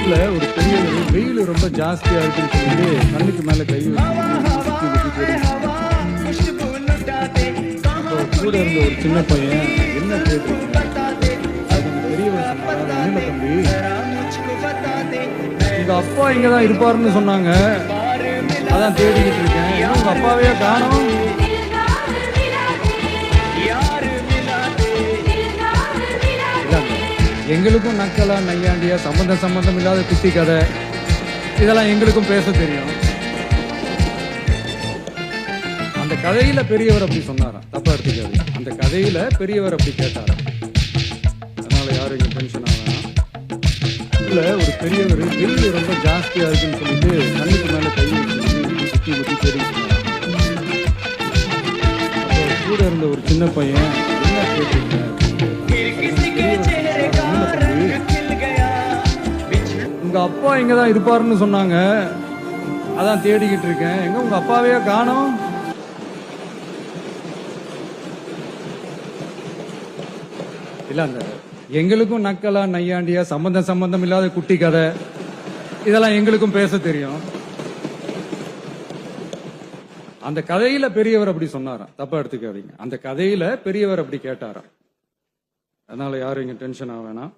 வீட்டுல ஒரு பெரியவர் வெயில் ரொம்ப ஜாஸ்தியா இருக்குன்னு சொல்லிட்டு கண்ணுக்கு மேல கை வச்சு கூட இருந்த ஒரு சின்ன பையன் என்ன கேட்டிருக்கேன் அதுக்கு பெரியவர் சொன்னாரா, "ஒண்ணுமில்ல தம்பி, உங்க அப்பா இங்கதான் இருப்பாருன்னு சொன்னாங்க, அதான் தேடிக்கிட்டு இருக்கேன். ஏன்னா உங்க அப்பாவையே காணோம்." எங்களுக்கும் நக்கலா நையாண்டியா சம்பந்தம் இல்லாத குட்டி கதை இதெல்லாம் எங்களுக்கும் பேச தெரியும். அந்த கதையில பெரியவர் அப்படி சொன்னாராம், தப்பா எடுத்துக்காது. அந்த கதையில பெரியவர் அப்படி கேட்டாராம். அதனால யாரும் இங்க டென்ஷன் ஆகலாம். இல்ல ஒரு பெரியவர் வெயில் ரொம்ப ஜாஸ்தியா இருக்குன்னு சொல்லிட்டு கண்ணுக்கு மேல கை வச்சு சுத்தி தெரிவிச்சாராம். அப்போ கூட இருந்த ஒரு சின்ன பையன் என்ன கேட்டிருக்க, உங்க அப்பா இங்கதான் இருப்பாருன்னு சொன்னாங்க, அதான் தேடிக்கிட்டு இருக்கேன். எங்க உங்க அப்பாவையே காணோம். இல்ல அந்த எங்களுக்கும் நக்கலா நையாண்டியா சம்பந்தம் இல்லாத குட்டி கதை இதெல்லாம் எங்களுக்கும் பேச தெரியும். அந்த கதையில பெரியவர் அப்படி சொன்னாராம், தப்பா எடுத்துக்காதீங்க. அந்த கதையில பெரியவர் அப்படி கேட்டாராம். அதனால யாரும் இங்க டென்ஷன் ஆக வேணாம்.